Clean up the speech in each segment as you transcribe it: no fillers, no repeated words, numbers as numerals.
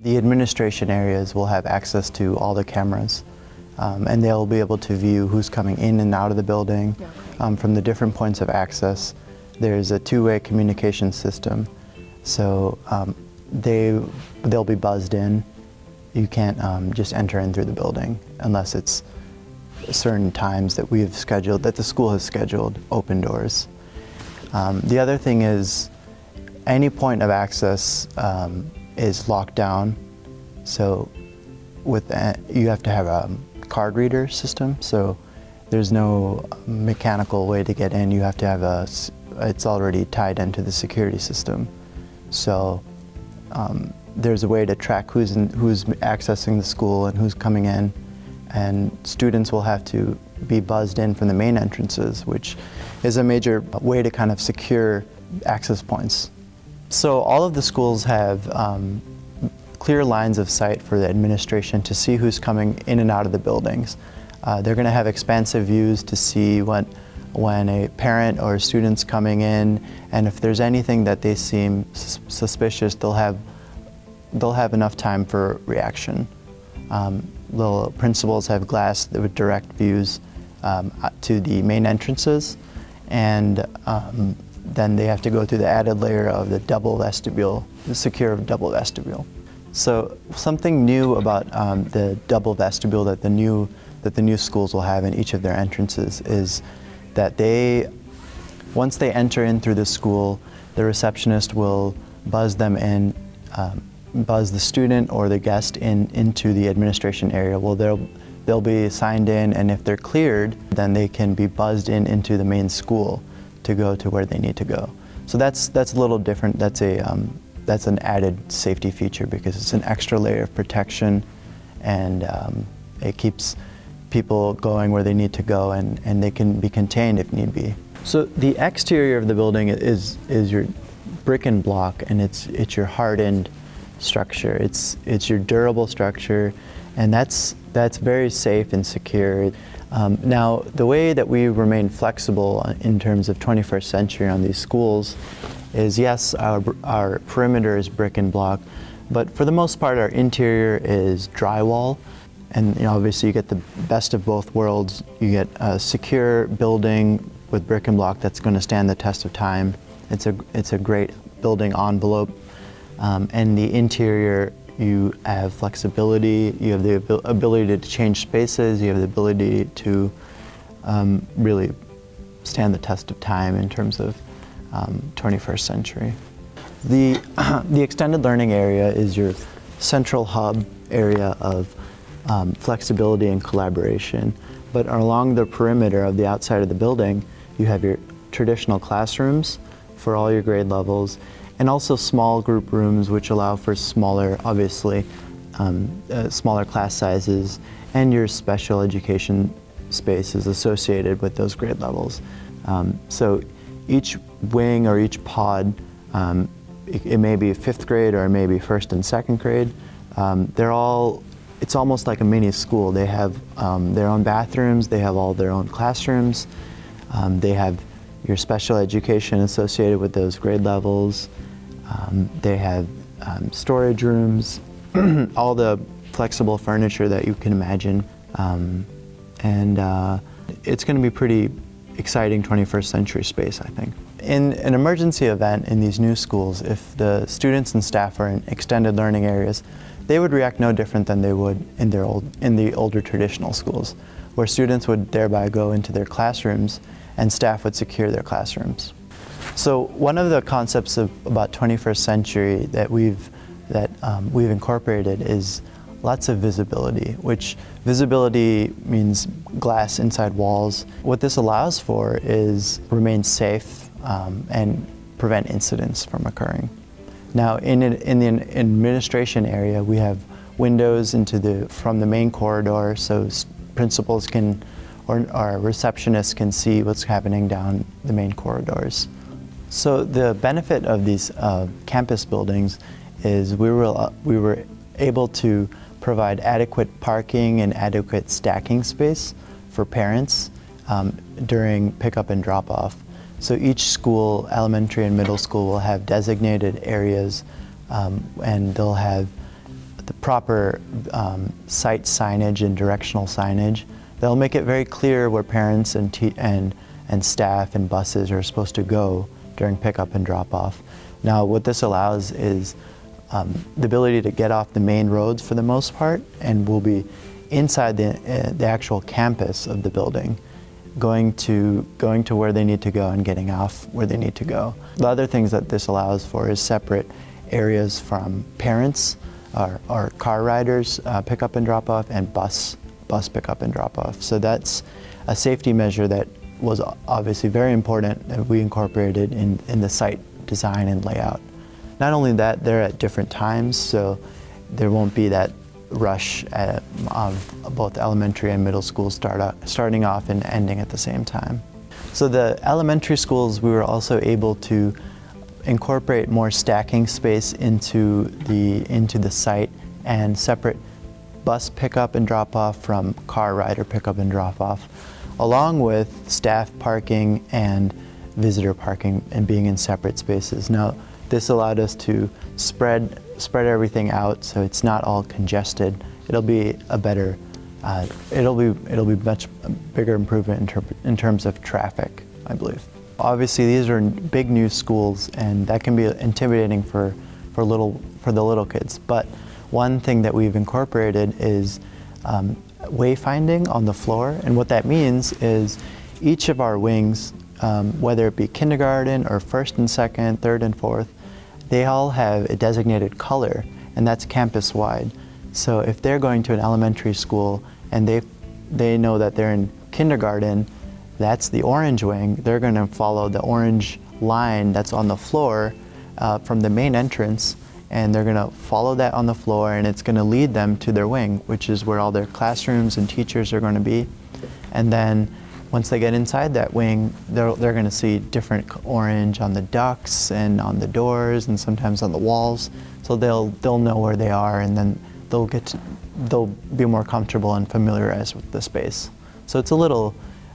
The administration areas will have access to all the cameras, and they'll be able to view who's coming in and out of the building from the different points of access. There's a two-way communication system, so they'll be buzzed in. You can't just enter in through the building unless it's certain times that we've scheduled, that the school has scheduled, open doors. The other thing is any point of access is locked down, so with that, you have to have a card reader system, so there's no mechanical way to get in. You have to have it's already tied into the security system. So there's a way to track who's accessing the school and who's coming in, and students will have to be buzzed in from the main entrances, which is a major way to kind of secure access points. So all of the schools have clear lines of sight for the administration to see who's coming in and out of the buildings. They're going to have expansive views to see when a parent or a student's coming in, and if there's anything that they seem suspicious, they'll have enough time for reaction. The principals have glass with direct views to the main entrances, and then they have to go through the added layer of the double vestibule, the secure double vestibule. So something new about the double vestibule that the new schools will have in each of their entrances is that once they enter in through the school, the receptionist will buzz them in, buzz the student or the guest into the administration area. Well, they'll be signed in, and if they're cleared, then they can be buzzed into the main school to go to where they need to go. So that's a little different. That's an added safety feature because it's an extra layer of protection, and it keeps people going where they need to go, and they can be contained if need be. So the exterior of the building is your brick and block, and it's your hardened structure. It's your durable structure, and that's very safe and secure. Now, the way that we remain flexible in terms of 21st century on these schools is, yes, our perimeter is brick and block, but for the most part our interior is drywall. And obviously you get the best of both worlds. You get a secure building with brick and block that's going to stand the test of time. It's a great building envelope. And the interior, you have flexibility, you have the ability to change spaces, you have the ability to really stand the test of time in terms of 21st century. The extended learning area is your central hub area of flexibility and collaboration. But along the perimeter of the outside of the building, you have your traditional classrooms for all your grade levels, and also small group rooms which allow for smaller, obviously, smaller class sizes, and your special education spaces associated with those grade levels. So each wing or each pod, it may be 5th grade or it may be 1st and 2nd grade. It's almost like a mini school. They have their own bathrooms, they have all their own classrooms, they have your special education associated with those grade levels. They have storage rooms, all the flexible furniture that you can imagine. And it's going to be pretty exciting 21st century space, I think. In an emergency event in these new schools, if the students and staff are in extended learning areas, they would react no different than they would in the older traditional schools, where students would thereby go into their classrooms and staff would secure their classrooms. So one of the concepts about 21st century that we've incorporated is lots of visibility, which visibility means glass inside walls. What this allows for is remain safe and prevent incidents from occurring. Now, in the administration area, we have windows from the main corridor, so principals can, or our receptionists can see what's happening down the main corridors. So the benefit of these campus buildings is we were able to provide adequate parking and adequate stacking space for parents during pickup and drop-off. So each school, elementary and middle school, will have designated areas and they'll have the proper site signage and directional signage. They'll make it very clear where parents and staff and buses are supposed to go during pickup and drop off. Now what this allows is the ability to get off the main roads for the most part, and we'll be inside the actual campus of the building, going to where they need to go and getting off where they need to go. The other things that this allows for is separate areas from parents or car riders pickup and drop off, and bus pickup and drop off. So that's a safety measure that was obviously very important that we incorporated in the site design and layout. Not only that, they're at different times, so there won't be that rush of both elementary and middle schools starting off and ending at the same time. So the elementary schools, we were also able to incorporate more stacking space into the site, and separate bus pickup and drop off from car rider pickup and drop off, along with staff parking and visitor parking, and being in separate spaces. Now, this allowed us to spread everything out so it's not all congested. It'll be a better, it'll be much bigger improvement in terms of traffic, I believe. Obviously, these are big new schools, and that can be intimidating for the little kids. But one thing that we've incorporated is wayfinding on the floor, and what that means is each of our wings, whether it be kindergarten or first and second, third and fourth, they all have a designated color, and that's campus-wide. So if they're going to an elementary school and they know that they're in kindergarten, that's the orange wing, they're going to follow the orange line that's on the floor from the main entrance, and they're going to follow that on the floor, and it's going to lead them to their wing, which is where all their classrooms and teachers are going to be. And then once they get inside that wing, they're going to see different orange on the ducts and on the doors and sometimes on the walls. So they'll know where they are, and then they'll be more comfortable and familiarized with the space. So it's a little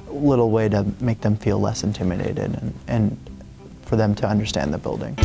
way to make them feel less intimidated and for them to understand the building.